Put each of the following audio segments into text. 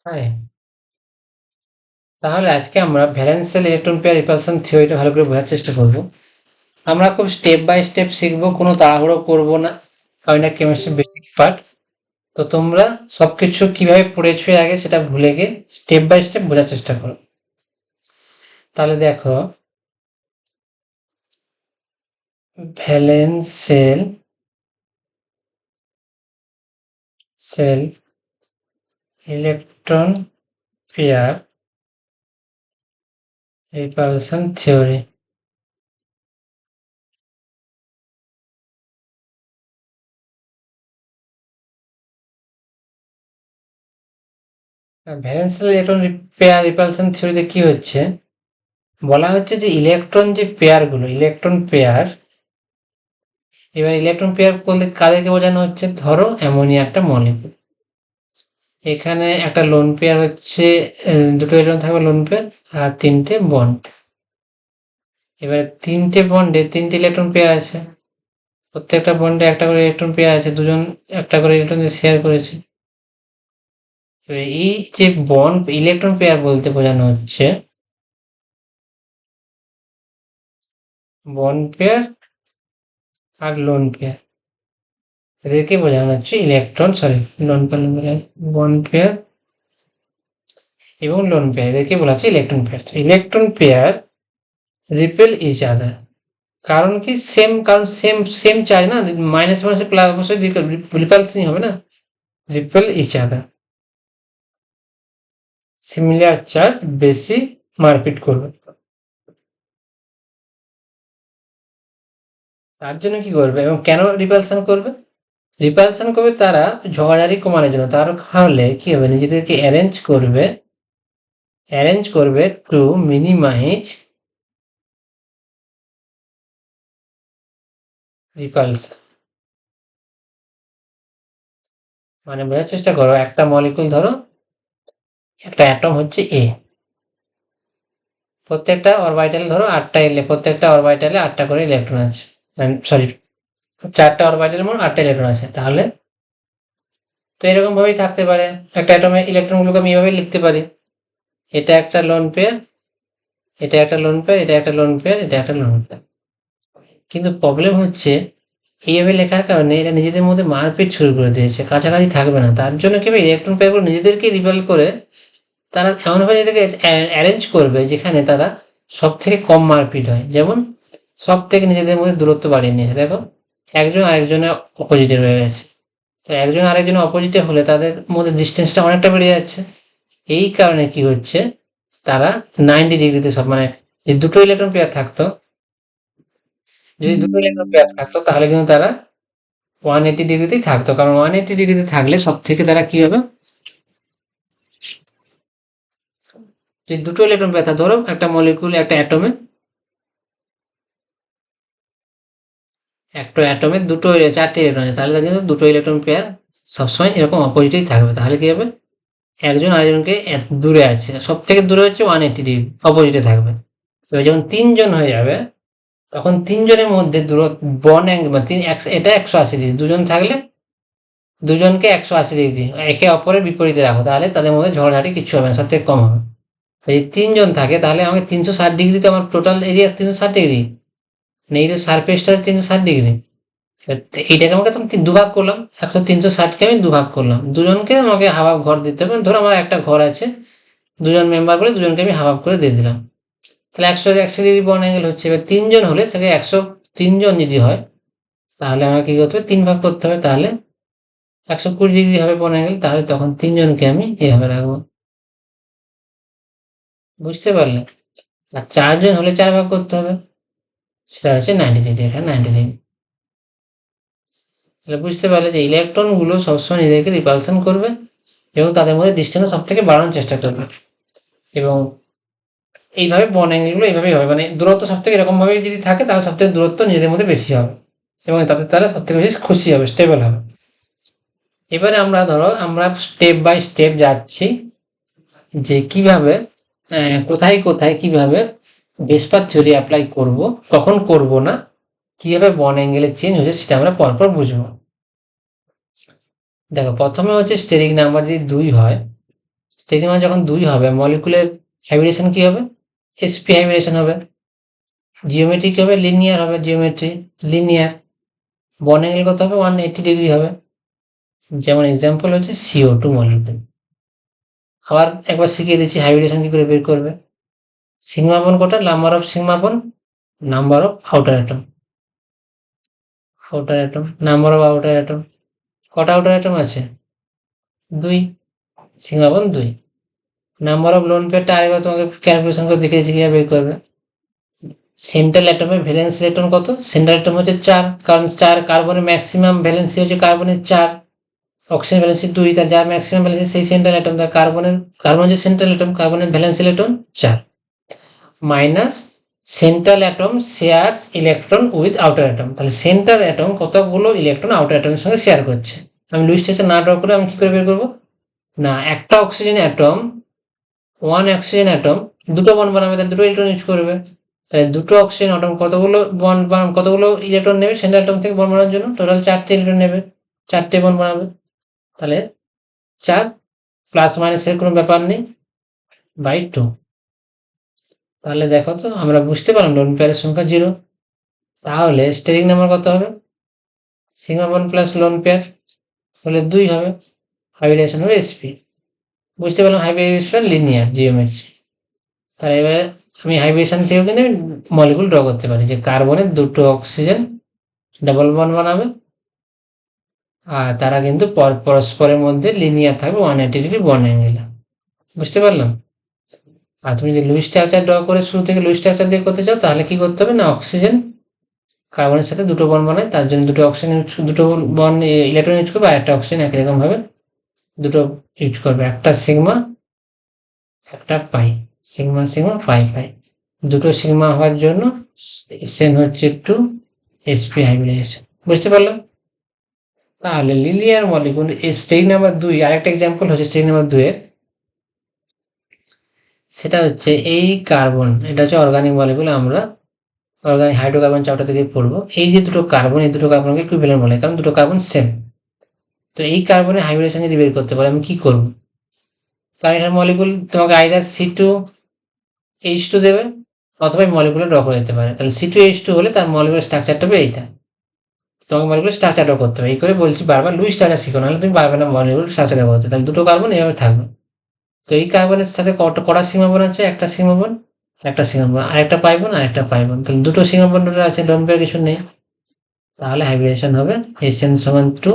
হ্যাঁ, তাহলে আজকে আমরা ভ্যালেন্সিয়াল ইলেকট্রন পেয়ার রিপালশন থিওরিটা ভালো করে বোঝার চেষ্টা করব। আমরা খুব স্টেপ বাই স্টেপ শিখবো, কোনো তাড়াহুড়ো করব না, কারণ এটা কেমিস্ট্রির বেসিক পার্ট। তো তোমরা সবকিছু কিভাবে পড়েছো এর আগে সেটা ভুলে গিয়ে স্টেপ বাই স্টেপ বোঝার চেষ্টা করো। তাহলে দেখো, valence shell electron pair repulsion theory. Valence shell electron pair repulsion থিওরিতে কি হচ্ছে, বলা হচ্ছে যে ইলেকট্রন যে পেয়ারগুলো, ইলেকট্রন পেয়ার, এবার ইলেকট্রন পেয়ার বলতে কাদেরকে বোঝানো হচ্ছে, ধরো অ্যামোনিয়া একটা মলিকুল, এখানে একটা লোন পেয়ার হচ্ছে, দুটো ইলেকট্রন থাকবে লোন পেয়ার, আর তিনটে বন্ড। এবারে তিনটে বন্ডে তিনটে ইলেকট্রন পেয়ার আছে, প্রত্যেকটা বন্ডে একটা করে ইলেকট্রন পেয়ার আছে, দুজন একটা করে ইলেকট্রন শেয়ার করেছে। এবার এই যে বন্ড ইলেকট্রন পেয়ার বলতে বোঝানো হচ্ছে বন্ড পেয়ার আর লোন পেয়ার, এদেরকে বোঝানো হচ্ছে electron, sorry, lone pair, bond pair এবং লোন পেয়ার, এদেরকে বলা হচ্ছে electron pair. Electron pair repel each other, কারণ কি সেম, কারণ সেম সেম চার্জ না, মাইনাস মাইনাসে প্লাস অবশ্যই রিপালসিং হবে না, repel each other, similar charge বেশি মারপিট করবে। তার জন্য কি করবে এবং কেন রিপালশন করবে, রিপালশন করবে তারা ঝগড়াঝাড়ি কমানোর জন্য, তাহলে কি হবে, নিজেদেরকে অ্যারেঞ্জ করবে টু মিনিমাইজ রিপালশন। মানে বোঝার চেষ্টা করো, একটা মলিকুল ধরো, একটা অ্যাটম হচ্ছে এ, প্রত্যেকটা অরবিটালে ধরো আটটা প্রত্যেকটা অরবিটালে আটটা করে ইলেকট্রন আছে, সরি, চারটা অরবিটালের মোট আটটা ইলেকট্রন আছে। তাহলে তো এরকম ভাবেই থাকতে পারে, একটা অ্যাটমে ইলেকট্রনগুলোকে আমি এইভাবে লিখতে পারি, এটা একটা লোন পেয়ার, এটা একটা লোন পেয়ার, এটা একটা লোন পেয়ার, এটা একটা লোন পেয়ার। কিন্তু প্রবলেম হচ্ছে এইভাবে লেখার কারণে এরা নিজেদের মধ্যে মারপিট শুরু করে দিয়েছে, কাছাকাছি থাকবে না। তার জন্য কি হবে, ইলেকট্রন পেয়ারগুলো নিজেদেরকে রিপেল করে তারা এমনভাবে নিজেদেরকে অ্যারেঞ্জ করবে যেখানে তারা সব থেকে কম মারপিট হয়, যেমন সব থেকে নিজেদের মধ্যে দূরত্ব বাড়িয়ে নিয়েছে। দেখো, একজন আরেকজনের অপোজিটে রয়ে গেছে, তো একজন আরেকজনের অপোজিটে হলে তাদের মধ্যে ডিস্টেন্সটা অনেকটা বেড়ে যাচ্ছে। এই কারণে কি হচ্ছে, তারা 90 ডিগ্রিতে সব, মানে যে দুটো ইলেকট্রন পেয়ার থাকতো, যদি দুটো ইলেকট্রন পেয়ার থাকতো তাহলে কিন্তু তারা 180 ডিগ্রিতেই থাকতো, কারণ 180 ডিগ্রিতে থাকলে সব থেকে তারা কি হবে, যদি দুটো ইলেকট্রন পেয়ার থাকে, ধরো একটা মলিকুল, একটা অ্যাটমে, একটা অ্যাটমে দুটো চারটে ইলেকট্রন আছে, তাহলে কিন্তু দুটো ইলেকট্রন পেয়ার সবসময় এরকম অপোজিটেই থাকবে। তাহলে কি হবে, একজন আরেকজনকে দূরে আছে, সব থেকে দূরে হচ্ছে 180 ডিগ্রি, অপোজিটে থাকবে। এবার যখন তিনজন হয়ে যাবে, তখন তিনজনের মধ্যে দূরত্ব, বন অ্যাঙ্গেল, মানে এটা 180 ডিগ্রি, দুজন থাকলে দুজনকে 180 ডিগ্রি একে অপরের বিপরীতে রাখো, তাহলে তাদের মধ্যে ঝড়ঝাড়ি কিচ্ছু হবে না, সব থেকে কম হবে। তো এই তিনজন থাকে, তাহলে আমাকে 360 ডিগ্রি, তো আমার টোটাল এরিয়া 360 ডিগ্রি, মানে এই যে সারফেসটা 360 ডিগ্রি, এইটাকে আমাকে তখন দুভাগ করলাম, 360কে আমি দুভাগ করলাম, দুজনকে আমাকে হাফ হাফ ঘর দিতে হবে। ধরো আমার একটা ঘর আছে, দুজন মেম্বার করে দুজনকে আমি হাফ হাফ করে দিয়ে দিলাম, তাহলে 180 ডিগ্রি বর্ন অ্যাঙ্গেল হচ্ছে। এবার তিনজন হলে সেটা 103 জন যদি হয়, তাহলে আমাকে কি করতে হবে, তিন ভাগ করতে হবে, তাহলে 120 ডিগ্রি হবে বর্ন অ্যাঙ্গেল, তাহলে তখন তিনজনকে আমি এভাবে রাখবো। বুঝতে পারলে? আর চারজন হলে চার ভাগ করতে হবে, সেটা হচ্ছে 90 ডিগ্রি, এখানে 90 ডিগ্রি। তাহলে বুঝতে পারলে যে ইলেকট্রন গুলো সবসময় নিজেদেরকে রিপালশন করবে এবং তাদের মধ্যে ডিস্টেন্স সব থেকে বাড়ানোর চেষ্টা করবে, এবং এইভাবে বর্ন অ্যাঙ্গেল গুলো এইভাবেই হবে, মানে দূরত্ব সব থেকে এরকম ভাবে যদি থাকে, তাহলে সব থেকে দূরত্ব নিজেদের মধ্যে বেশি হবে এবং তাদের তারা সব থেকে বেশি খুশি হবে, স্টেবল হবে। এবারে আমরা ধরো আমরা স্টেপ বাই স্টেপ যাচ্ছি, যে কিভাবে, কোথায় কোথায় কিভাবে বেসপার থিওরি অ্যাপ্লাই করব, কখন করব না, কিভাবে বর্ন অ্যাঙ্গেলে চেঞ্জ হচ্ছে সেটা আমরা পরপর বুঝবো। দেখো, প্রথমে হচ্ছে স্টেরিক নাম্বার যদি 2 হয়, স্টেরিক নাম্বার যখন 2 হবে মলিকুলের হাইব্রিডেশন কি হবে? sp হাইব্রিডেশন হবে। জিওমেট্রি কি হবে? লিনিয়ার হবে। Geometry linear. বন্ড অ্যাঙ্গেল কত হবে? 180 ডিগ্রি হবে। যেমন এক্সাম্পল হচ্ছে CO2 মলিকুল। আবার একবার শিখিয়ে দিচ্ছি হাইব্রিডেশন কি করে বের করবে। সিগমা বন্ড কটা? Number of sigma bond, number of outer atom. Outer atom, number of outer atom. কটা আউটার অ্যাটম আছে? 2। Sigma bond 2। Number of loan পেয়ারটা আরেকবার তোমাকে ক্যালকুলেশন করে দেখিয়েছি কিভাবে বের করবে। সেন্ট্রাল অ্যাটমের ভ্যালেন্স ইলেকট্রন কত? সেন্ট্রাল অ্যাটম হচ্ছে 4, কারণ 4 কার্বনের ম্যাক্সিমাম ভ্যালেন্সি হচ্ছে কার্বনের 4, অক্সিজেন ভ্যালেন্সি 2, তার যার ম্যাক্সিমাম ভ্যালেন্সি সেই সেন্ট্রাল অ্যাটম, তার কার্বন হচ্ছে সেন্ট্রাল অ্যাটম, কার্বনের valence electron 4 minus central atom shares electron with outer atom. তাহলে সেন্ট্রাল অ্যাটম কতগুলো ইলেকট্রন আউটার অ্যাটমের সঙ্গে শেয়ার করছে। আমি লুইস স্ট্রাকচার না ড্র করে আমি কি করে বের করবো? না, একটা অক্সিজেন অ্যাটম, 1 অক্সিজেন অ্যাটম দুটো বন্ড বানাবে, তাহলে দুটো ইলেকট্রন ইউজ করবে। তাহলে দুটো অক্সিজেন অ্যাটম কতগুলো ইলেকট্রন নেবে সেন্ট্রাল অ্যাটম থেকে বন্ড বানানোর জন্য? টোটাল 4টে ইলেকট্রন নেবে, 4টে বন্ড বানাবে। তাহলে 4 প্লাস মাইনাসের কোনো ব্যাপার নেই, বাই 2। তাহলে দেখো তো আমরা বুঝতে পারলাম লোন পেয়ারের সংখ্যা 0। তাহলে স্টেরিক নাম্বার কত হবে? Sigma bond plus lone pair হলে 2 হবে। হাইব্রিডেশন হবে sp। বুঝতে পারলাম হাইব্রিডেশন লিনিয়ার জিওমেট্রি। তাহলে এবারে আমি হাইব্রিডেশন থেকেও কিন্তু আমি মলিকুল ড্র করতে পারি, যে কার্বনের দুটো অক্সিজেন ডাবল বন্ড বানাবে আর তারা কিন্তু পরস্পরের মধ্যে লিনিয়ার থাকবে 180 ডিগ্রি বন্ড অ্যাঙ্গেলে। বুঝতে পারলাম? আর তুমি যদি লুইস স্ট্রাকচার ড্র করে শুরু থেকে লুইস স্ট্রাকচার দিয়ে করতে চাও তাহলে কি করতে হবে? না, অক্সিজেন কার্বনের সাথে দুটো বন্ড বানায়, তার জন্য দুটো অক্সিজেন দুটো বন্ড ইলেকট্রন ইউজ করবে, আর একটা অক্সিজেন একই রকম ভাবে দুটো ইউজ করবে, একটা সিগমা একটা পাই, সিগমা সিগমা পাই পাই। দুটো সিগমা হওয়ার জন্য সেন হচ্ছে 2 sp হাইব্রিডেশন। বুঝতে পারলাম? তাহলে লিনিয়ার মলিকুল স্টেরিক নাম্বার 2, আরেকটা এক্সাম্পল হচ্ছে স্টেরিক নাম্বার 2 এর, সেটা হচ্ছে এই কার্বন, এটা হচ্ছে অর্গানিক মলিকুল, আমরা অর্গানিক হাইড্রোকার্বন চ্যাপ্টার থেকে পড়বো। এই যে দুটো কার্বন, এই দুটো কার্বনকে ইকুইভ্যালেন্ট বলে, কারণ দুটো কার্বন সেম। তো এই কার্বনের হাইব্রিডেশন যদি বের করতে পারি আমি কি করব? কারণ এখানে মলিকুল তোমাকে আইদার C2H2 দেবে অথবা মলিকুলে ড্র করে দিতে পারে। তাহলে C2H2 হলে তার মলিকুলার স্ট্রাকচারটা হবে এইটা। তোমাকে মলিকুলার স্ট্রাকচার ড্র করতে হবে। এই করে বলছি বারবার লুইস স্ট্রাকচার শিখো, নাহলে তুমি পারবে না মলিকুলার স্ট্রাকচার ড্র করতে। তাহলে দুটো কার্বন এইভাবে থাকবে। তো এই কার্বনের সাথে কটা সিগমা বন্ড আছে? একটা সিগমা বন্ড, একটা সিগমা বন্ড, আরেকটা পাই বন্ড, আরেকটা পাই বন্ড। তাহলে দুটো সিগমা বন্ড আছে, লোন পেয়ার কিছু নেই। তাহলে হাইব্রিডেশন হবে Sn সমান 2,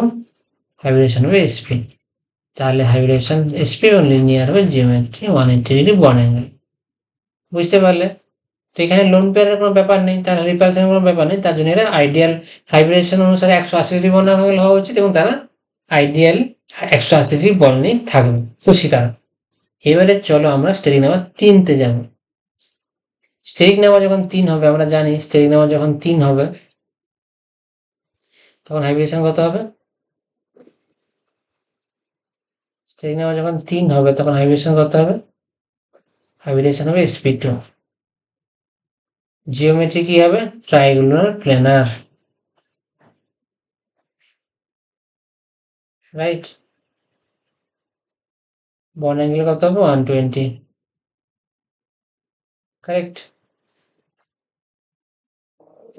হাইব্রিডেশন হবে sp। তাহলে হাইব্রিডেশন sp এবং লিনিয়ার হবে জিওমেট্রি 180 ডিগ্রি বন্ড অ্যাঙ্গেল। বুঝতে পারলে? তো এখানে লোন পেয়ারের কোনো ব্যাপার নেই, তার রিপালশনের কোনো ব্যাপার নেই, তার জন্য এরা আইডিয়াল হাইব্রিডেশন অনুসারে 180 ডিগ্রি বন্ড অ্যাঙ্গেল হওয়া উচিত এবং তারা আইডিয়াল 180 ডিগ্রি বন্ড নিয়ে থাকবে, খুশি তারা। এবারে চলো আমরা স্টেরিক নাম্বার 3 তে যাব। স্টেরিক নাম্বার যখন 3 হবে, আমরা জানি স্টেরিক নাম্বার যখন 3 হবে তখন হাইব্রিডেশন কত হবে? স্টেরিক নাম্বার যখন 3 হবে তখন হাইব্রিডেশন কত হবে? হাইব্রিডেশন হবে sp2। জিওমেট্রি কি হবে? ট্রাইগুলার প্ল্যানার, রাইট? বন্ড অ্যাঙ্গেল কত হবে? 120, কারেক্ট।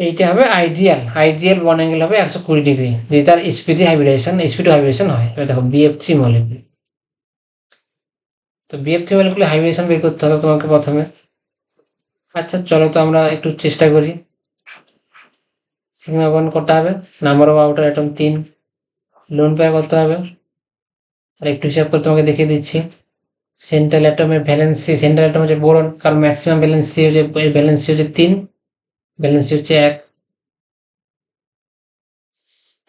এইটা হবে আইডিয়াল বন্ড অ্যাঙ্গেল হবে 120 ডিগ্রি যদি তার sp2 হাইব্রিডেশন হয়। এবার দেখো BF3 মলিকুল, তো BF3 মলিকুলে হাইব্রিডেশন বের করতে হবে তোমাকে প্রথমে। আচ্ছা চলো তো আমরা একটু চেষ্টা করি। সিগমা বন্ড কত হবে? Number of outer atom 3, lone pair কত হবে? আর একটু হিসাব করে তোমাকে দেখিয়ে দিচ্ছি। সেন্ট্রাল অ্যাটমের ভ্যালেন্সি, সেন্ট্রাল অ্যাটম হচ্ছে বোরন, কারণ ম্যাক্সিমাম ভ্যালেন্সি হচ্ছে 3, ভ্যালেন্সি হচ্ছে 1।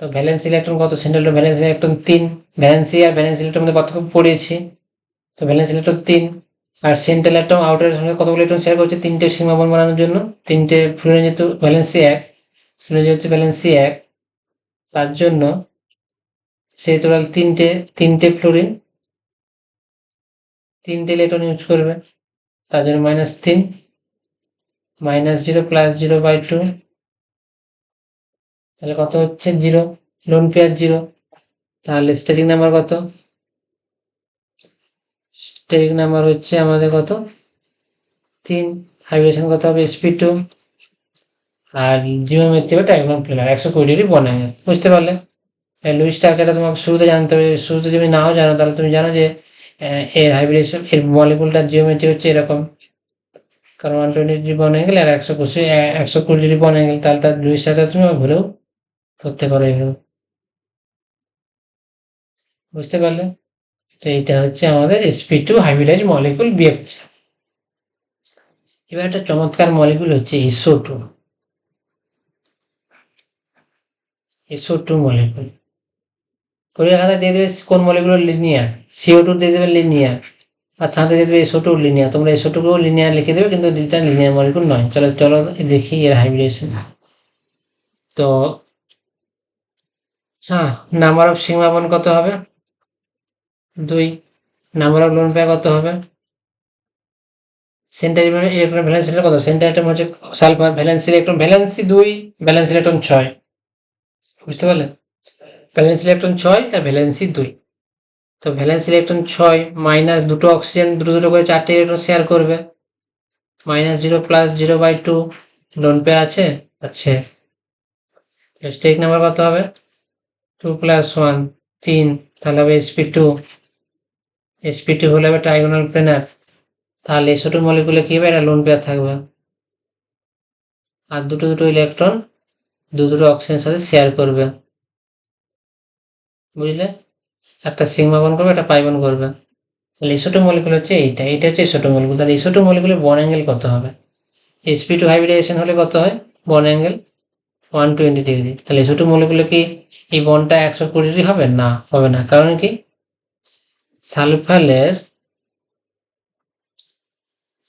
তো ভ্যালেন্স ইলেকট্রন কত? Central valence electron 3। ভ্যালেন্সি আর ভ্যালেন্স ইলেকট্রন মধ্যে পার্থক্য পড়িয়েছি। তো ভ্যালেন্স ইলেকট্রন 3 আর সেন্ট্রাল অ্যাটম আউটারের সঙ্গে কতগুলো ইলেকট্রন শেয়ার করছে? 3টে সীমা বন্ড বানানোর জন্য। 3টে ফ্লুরিন যেহেতু ভ্যালেন্সি 1, ফ্লুরিন যেহেতু ভ্যালেন্সি 1, তার জন্য সে টোটাল 3টে ফ্লুরিন 3টে ইলেকট্রন ইউজ করবে, তার জন্য -3, -0 +0 বাই 2, তাহলে কত হচ্ছে? 0, লোন পেয়ার 0। তাহলে স্টেরিক নাম্বার কত? স্টেরিক নাম্বার হচ্ছে আমাদের কত 3, হাইব্রিডেশন কত হবে sp2, আর জিওমেট্রি বা ডায়াগোনাল প্লেনার 120 ডিগ্রি বন অ্যাঙ্গেল। বুঝতে পারলে? লুইস স্ট্রাকচারটা তোমাকে শুরুতে জানতে হবে। শুরুতে যদি নাও জানো তাহলে তুমি জানো যে এর হাইব্রিডেশন এর মলিকুলটার জিওমেট্রি হচ্ছে এরকম, কারণ 120 ডিগ্রি বন অ্যাঙ্গেল আর 120 ডিগ্রি বন অ্যাঙ্গেল, তাহলে তার লুইস স্ট্রাকচার তুমি ভুলেও করতে পারো এগুলো। বুঝতে পারলে? তো এইটা হচ্ছে আমাদের sp2 হাইব্রিডাইজ মলিকুল BF3। এবার একটা চমৎকার মলিকুল হচ্ছে SO2 মলিকুল। পরীক্ষা খাতায় দিয়ে দেবে কোন মলিকুল লিনিয়ার, CO2 দিয়ে দেবে লিনিয়ার, আর সাথে দিয়ে দেবে SO2 লিনিয়ার। তোমরা SO2 কেও লিনিয়ার লিখে দেবে, কিন্তু এটা লিনিয়ার মলিকুল নয়। চলো চলো দেখি এর হাইব্রিডেশন। তো হ্যাঁ, নাম্বার অফ সিগমা বন্ড কত হবে 2, নাম্বার অফ লোন পেয়ার কত হবে, সেন্টার ইলেকট্রন ভ্যালেন্সি কত, সেন্টার অ্যাটম হচ্ছে sulphur, valency electron valency 2, valency electron 6। বুঝতে পারলে? ভ্যালেন্সি ইলেকট্রন 6 আর ভ্যালেন্সি 2। তো ভ্যালেন্সি ইলেকট্রন 6 মাইনাস দুটো অক্সিজেন দুটো করে 4টে ইলেকট্রন শেয়ার করবে, -0 + 0/2 লোন পেয়ার আছে। আচ্ছা, স্টেক নাম্বার কত হবে 2 + 1 3, তাহলে হবে sp2 হলে হবে ট্রাইগোনাল প্লেনার। তাহলে SO2 মলিকুলে কি হবে, এটা লোন পেয়ার থাকবে, আর দুটো ইলেকট্রন দুটো অক্সিজেনের সাথে শেয়ার করবে। বুঝলে? একটা সিগমা বন্ড করবে, একটা পাই বন্ড করবে। তাহলে SO2 মলিকুল হচ্ছে এইটা হচ্ছে SO2 মলিকুল। তাহলে SO2 মলিকুলের বন্ড অ্যাঙ্গেল কত হবে, sp2 হাইব্রিডাইজেশন হলে কত হয় বন্ড অ্যাঙ্গেল 120 ডিগ্রি। তাহলে SO2 মলিকুলে কি এই বন্ডটা 120 ডিগ্রি হবে না, হবে না। কারণ কি,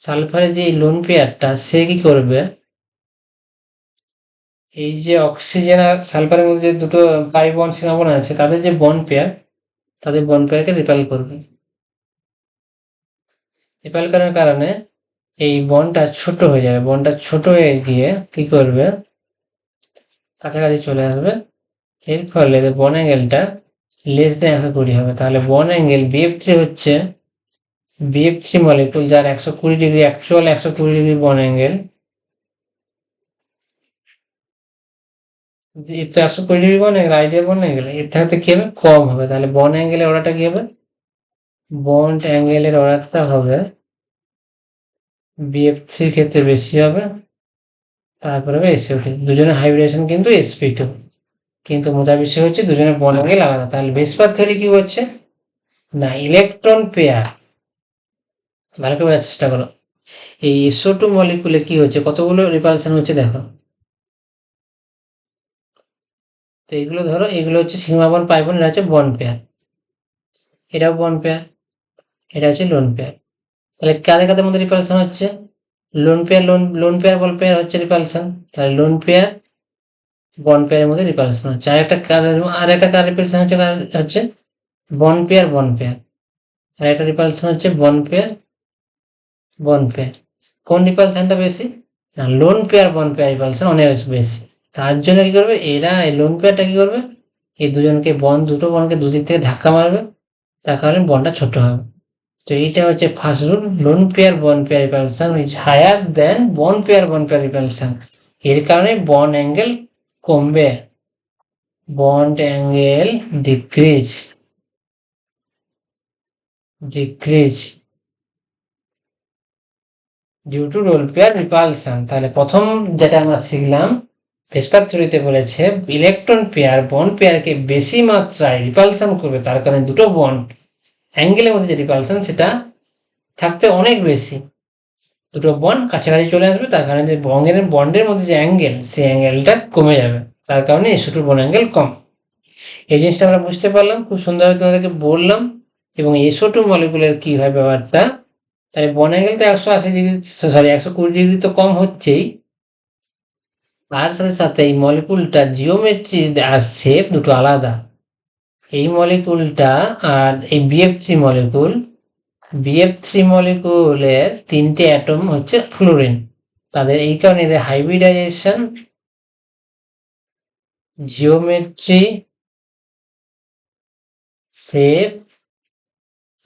সালফারের যে লোন পেয়ারটা সে কি করবে, এই যে অক্সিজেন আর সালফারের মধ্যে যে দুটো পাই বন্ড সিগমা বন্ড আছে, তাদের যে বন্ড পেয়ার, তাদের বন্ড পেয়ারকে রিপেল করবে। রিপেল করার কারণে এই বন্ডটা ছোট হয়ে যাবে, বন্ডটা ছোট হয়ে গিয়ে কি করবে, কাছাকাছি চলে আসবে। এর ফলে বন্ড অ্যাঙ্গেলটা << 120 হবে। তাহলে বন্ড অ্যাঙ্গেল BF3 হচ্ছে BF3 মলিকুল, যার 120 degree actual 120 degree bond angle, এর তো 120 degree bond angle, ideal bond angle, এর থাকতে কি হবে কম হবে। তাহলে বন্ড অ্যাঙ্গেলের অর্ডারটা কি হবে, বন্ড অ্যাঙ্গেলের অর্ডারটা হবে BF3 ক্ষেত্রে বেশি হবে, তারপরে হবে SO2। দুজনের হাইব্রিডেশন কিন্তু sp2, কিন্তু মোটা বিষয় হচ্ছে দুজনের বন্ড অ্যাঙ্গেল আলাদা। তাহলে বেসপার থিওরি কি হচ্ছে না, ইলেকট্রন পেয়ার, ভালো করে বোঝার চেষ্টা করো, এই SO2 মলিকুলে কি হচ্ছে, কতগুলো রিপালশন হচ্ছে দেখো। তো এগুলো ধরো, এগুলো হচ্ছে সিগমা বন্ড পাই বন্ড, এটা হচ্ছে বন্ড পেয়ার, এটাও বন্ড পেয়ার, এটা হচ্ছে লোন পেয়ার। তাহলে কাদের কাদের মধ্যে রিপালশন হচ্ছে, লোন পেয়ার লোন পেয়ার বল পেয়ার হচ্ছে রিপালশন। তাহলে লোন পেয়ার বন্ড পেয়ারের মধ্যে রিপালশন হচ্ছে। আর একটা কার রিপালশন হচ্ছে বন্ড পেয়ার আর একটা রিপালশন হচ্ছে বন্ড পেয়ার। কোন রিপালশনটা বেশি না, loan pair bond pair repulsion অনেক বেশি। তার জন্য কি করবে এরা, এই লোন পেয়ারটা কি করবে, এই দুটো বন্ডকে দুদিক থেকে ধাক্কা মারবে, তার কারণে বন্ডটা ছোট হবে। তো এইটা হচ্ছে first rule, lone pair bond pair repulsion is higher than bond pair repulsion. এর কারণে বন্ড অ্যাঙ্গেল কমবে, bond angle decrease due to lone pair repulsion. তাহলে প্রথম যেটা আমরা শিখলাম, ভেসপার থিওরিতে বলেছে ইলেকট্রন পেয়ার বন্ড পেয়ারকে বেশি মাত্রায় রিপালশন করবে, তার কারণে দুটো বন্ড অ্যাঙ্গেলের মধ্যে যে রিপালশন সেটা থাকতে অনেক বেশি, দুটো বন্ড কাছাকাছি চলে আসবে, তার কারণে যে বন্ডের মধ্যে যে অ্যাঙ্গেল, সেই অ্যাঙ্গেলটা কমে যাবে, তার কারণে SO2 বন্ড অ্যাঙ্গেল কম। এই জিনিসটা আমরা বুঝতে পারলাম, খুব সুন্দরভাবে তোমাদেরকে বললাম। এবং SO2 মলিকুলের কি হয় ব্যাপারটা, তাহলে বন্ড অ্যাঙ্গেল তো 180 ডিগ্রি, সরি 120 ডিগ্রি তো কম হচ্ছেই, তার সাথে সাথে এই মলিকুলটা জিওমেট্রি আর শেপ দুটো আলাদা। এই মলিকুলটা আর এই BF3 মলিকুলের 3টে অ্যাটম হচ্ছে ফ্লোরিন, তাদের এই কারণে এদের হাইব্রিডাইজেশন, জিওমেট্রি, শেপ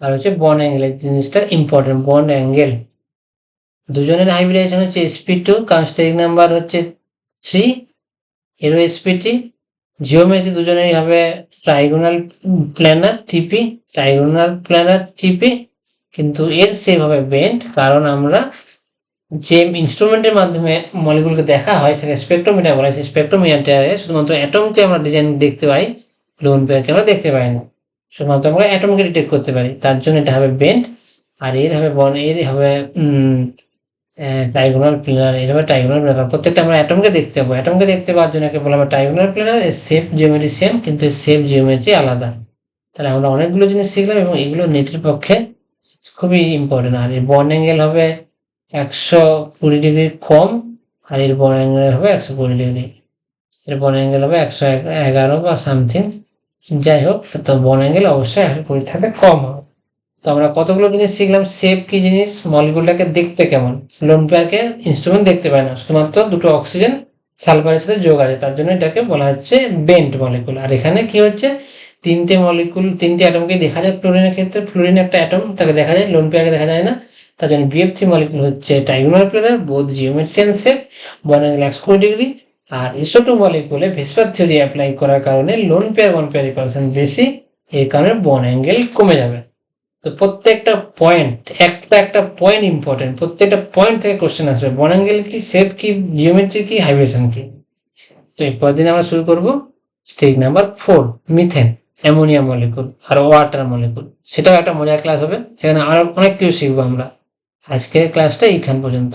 আর হচ্ছে বন্ড অ্যাঙ্গেল, জিনিসটা ইম্পর্টেন্ট। বন্ড অ্যাঙ্গেল দুজনের হাইব্রিডাইজেশন হচ্ছে sp2, কারণ স্টেরিক নাম্বার হচ্ছে 3, এরও sp3। জিওমেট্রি দুজনেরই হবে ট্রাইগোনাল প্ল্যানার টিপি, ট্রাইগোনাল প্ল্যানার টিপি, কিন্তু এর সেভ হবে বেন্ট, কারণ আমরা যে ইনস্ট্রুমেন্টের মাধ্যমে মলিকুলকে দেখা হয় সেটা স্পেকট্রোমিটার বলা হয়। সেই স্পেকট্রোমিটারে শুধুমাত্র অ্যাটমকে আমরা ডিজাইন দেখতে পাই, লোন পেয়ারকে আমরা দেখতে পাই না, শুধুমাত্র আমরা অ্যাটমকে ডিটেক্ট করতে পারি, তার জন্য এটা হবে বেন্ট। আর এর হবে এর হবে ডায়াগোনাল প্লেনার, এর হবে ডায়াগোনাল প্লেনার। প্রত্যেকটা আমরা অ্যাটমকে দেখতে পাবো, অ্যাটমকে দেখতে পাওয়ার জন্য একে বলা হবে ডায়াগোনাল প্লেনার। এর শেপ জিওমেট্রি সেম, কিন্তু এর শেপ জিওমেট্রি আলাদা। তাহলে আমরা অনেকগুলো জিনিস শিখলাম এবং এগুলো নেটের পক্ষে খুবই ইম্পর্টেন্ট। আর এর বন্ড অ্যাঙ্গেল হবে 120 ডিগ্রি কম, আর এর বন্ড অ্যাঙ্গেল হবে 120 ডিগ্রি, এর বন্ড অ্যাঙ্গেল হবে 111 বা সামথিং, যাই হোক। তো বন্ড অ্যাঙ্গেল অবশ্যই 120 থাকে, কম হবে। তো আমরা কতগুলো জিনিস শিখলাম। শেপ কি জিনিস, মলিকুলটাকে দেখতে কেমন। লোন পেয়ারকে ইনস্ট্রুমেন্ট দেখতে পায় না, শুধুমাত্র দুটো অক্সিজেন সালফারের সাথে যোগ আছে, তার জন্য এটাকে বলা হচ্ছে বেন্ট মলিকুল। আর এখানে কি হচ্ছে, তিনটে মলিকুল, তিনটে অ্যাটমকে দেখা যায়। ফ্লোরিনের ক্ষেত্রে ফ্লোরিন একটা অ্যাটম, তাকে দেখা যায়, লোন পেয়ারকে দেখা যায় না, তার জন্য BF3 মলিকুল হচ্ছে trigonal planar, both geometry and shape, bond angle 120 degree. আর SO2 মলিকুলে ভেসপার থিওরি অ্যাপ্লাই করার কারণে lone pair bond pair equation বেশি, এই কারণে বন্ড অ্যাঙ্গেল কমে যাবে। তো প্রত্যেকটা পয়েন্ট, একটা পয়েন্ট ইম্পর্টেন্ট, প্রত্যেকটা পয়েন্ট থেকে কোশ্চেন আসবে। বন্ড অ্যাঙ্গেল কি, শেপ কি, জিওমেট্রি কি, হাইব্রিডেশন কি। তো এই পরের দিন আমরা শুরু করব stage number 4, methane, ammonia molecule আর ওয়াটার মলিকুল। সেটাও একটা মজার ক্লাস হবে, সেখানে আরো অনেক কিছু শিখবো আমরা। আজকের ক্লাসটা এইখান পর্যন্ত।